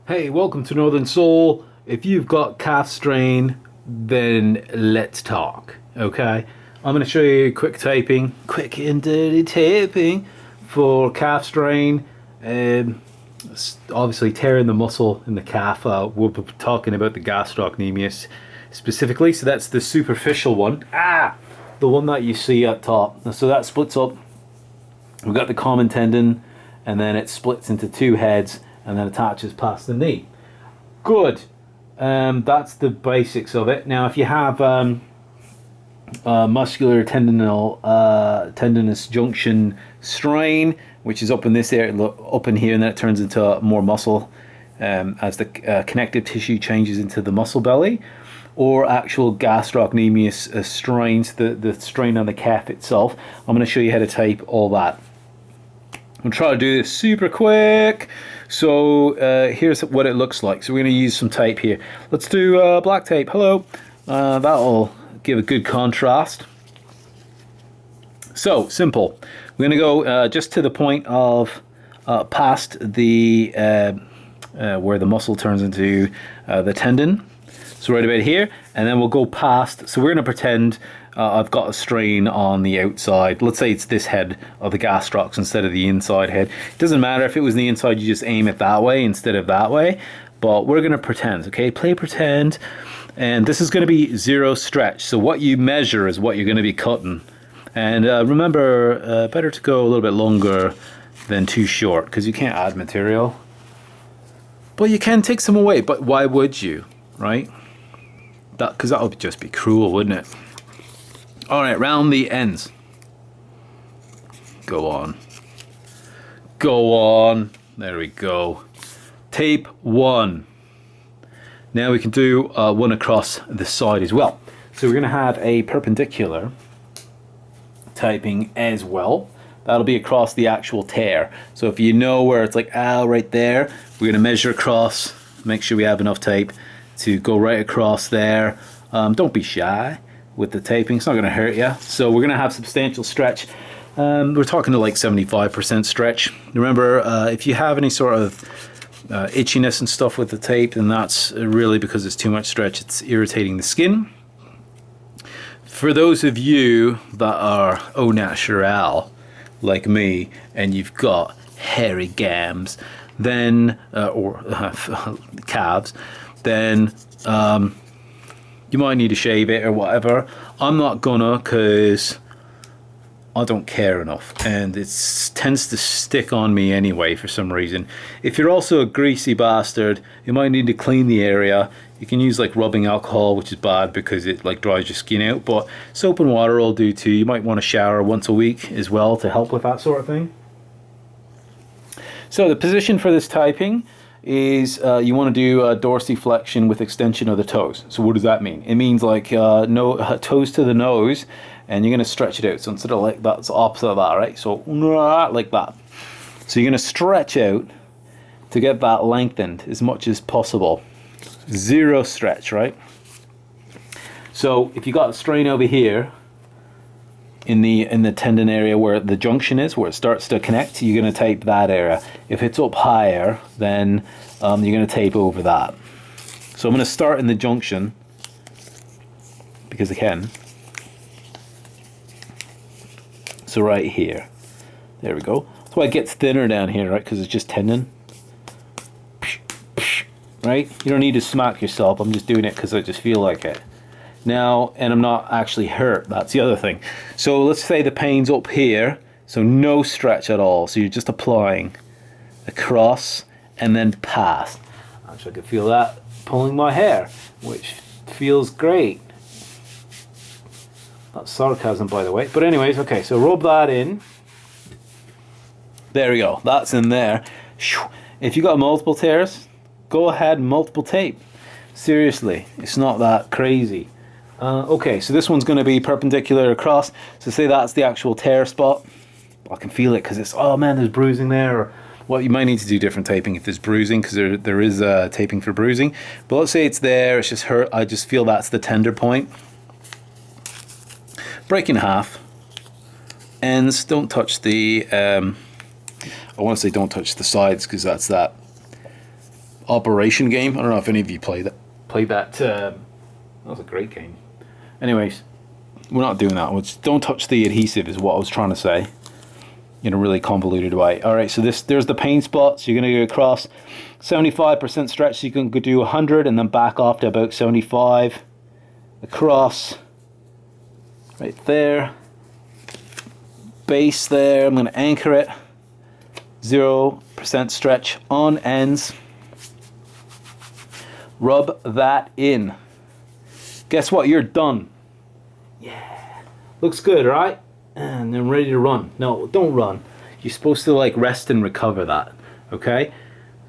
Hey, welcome to Northern Soul. If you've got calf strain, then let's talk. Okay, I'm going to show you quick taping, quick and dirty taping for calf strain. Obviously tearing the muscle in the calf. We'll be talking about the gastrocnemius specifically. So that's the superficial one. The one that you see up top. So that splits up. We've got the common tendon, and then it splits into two heads and then attaches past the knee. Good. That's the basics of it. Now, if you have muscular tendinous junction strain, which is up in this area, up in here, and then it turns into more muscle as the connective tissue changes into the muscle belly, or actual gastrocnemius strains, the strain on the calf itself. I'm going to show you how to tape all that. I'm trying to do this super quick. So here's what it looks like. So we're going to use some tape here. Let's do black tape. Hello. That'll give a good contrast. So simple. We're going to go just to the point of past the where the muscle turns into the tendon. So right about here, and then we'll go past. So we're going to pretend I've got a strain on the outside. Let's say it's this head of the gastrocs instead of the inside head. It doesn't matter if it was the inside, you just aim it that way instead of that way. But we're going to pretend, okay? Play pretend. And this is going to be zero stretch. So what you measure is what you're going to be cutting. And remember, better to go a little bit longer than too short, because you can't add material. But you can take some away. But why would you, right? Because that would just be cruel, wouldn't it? All right, round the ends. Go on. Go on. There we go. Tape one. Now we can do one across the side as well. So we're going to have a perpendicular taping as well. That'll be across the actual tear. So if you know where it's like, right there, we're going to measure across, make sure we have enough tape to go right across there. Don't be shy with the taping, it's not going to hurt you. So we're going to have substantial stretch. We're talking to like 75% stretch. Remember, if you have any sort of itchiness and stuff with the tape, then that's really because it's too much stretch. It's irritating the skin. For those of you that are au natural, like me, and you've got hairy gams, then, or calves, then you might need to shave it or whatever. I'm not gonna, because I don't care enough, and it tends to stick on me anyway for some reason. If you're also a greasy bastard, you might need to clean the area. You can use like rubbing alcohol, which is bad because it like dries your skin out, but soap and water will do too. You might want to shower once a week as well to help with that sort of thing. So the position for this typing is you want to do dorsiflexion with extension of the toes. So what does that mean? It means like toes to the nose, and you're going to stretch it out. So instead of like that, it's the opposite of that, right? So like that. So you're going to stretch out to get that lengthened as much as possible. Zero stretch, right? So if you got a strain over here in the tendon area where the junction is, where it starts to connect, you're going to tape that area. If it's up higher, then you're going to tape over that. So I'm going to start in the junction because I can. So right here, there we go. That's why it gets thinner down here, right? Because it's just tendon. Right? You don't need to smack yourself. I'm just doing it because I just feel like it. Now, and I'm not actually hurt. That's the other thing. So let's say the pain's up here. So no stretch at all. So you're just applying across and then past. Actually, I can feel that pulling my hair, which feels great. That's sarcasm, by the way. But anyways, okay, so rub that in. There we go. That's in there. If you got multiple tears, go ahead, multiple tape. Seriously, it's not that crazy. Okay, so this one's going to be perpendicular across. So say that's the actual tear spot. I can feel it because it's, oh man, there's bruising there. Or well, you might need to do different taping if there's bruising, because there is taping for bruising. But let's say it's there, it's just hurt. I just feel that's the tender point. Break in half. Ends, don't touch the, I want to say don't touch the sides because that's that Operation game. I don't know if any of you played that. That was a great game. Anyways, we're not doing that. Don't touch the adhesive is what I was trying to say in a really convoluted way. All right, so there's the pain spot. So you're going to go across 75% stretch. So you can go do 100 and then back off to about 75. Across right there. Base there. I'm going to anchor it. 0% stretch on ends. Rub that in. Guess what? You're done. Yeah. Looks good, right? And then ready to run. No, don't run. You're supposed to like rest and recover that. Okay?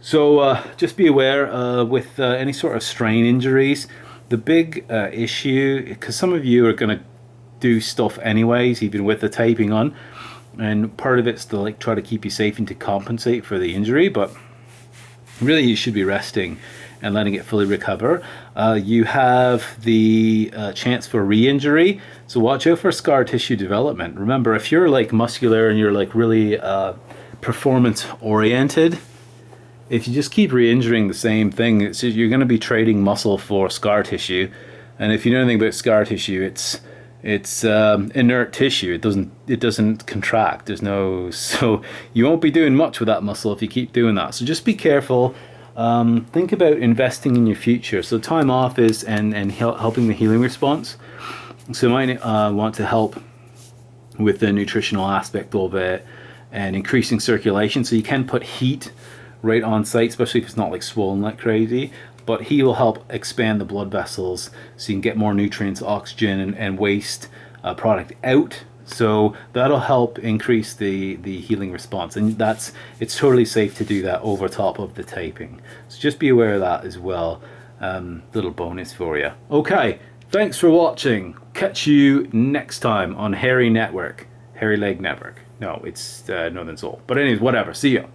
So just be aware with any sort of strain injuries, the big issue, because some of you are going to do stuff anyways, even with the taping on, and part of it's to like try to keep you safe and to compensate for the injury, but really you should be resting and letting it fully recover. You have the chance for re-injury, so watch out for scar tissue development. Remember, if you're like muscular and you're like really performance oriented, if you just keep re-injuring the same thing, you're going to be trading muscle for scar tissue. And if you know anything about scar tissue, it's inert tissue. It doesn't contract. So you won't be doing much with that muscle if you keep doing that. So just be careful. Think about investing in your future. So time off is and helping the healing response. So you might want to help with the nutritional aspect of it and increasing circulation. So you can put heat right on site, especially if it's not like swollen like crazy. But heat will help expand the blood vessels so you can get more nutrients, oxygen, and waste product out. So that'll help increase the healing response, and it's totally safe to do that over top of the taping. So just be aware of that as well. Little bonus for you. Okay, thanks for watching. Catch you next time on Hairy Leg Network. No, it's Northern Soul. But anyways, whatever. See ya.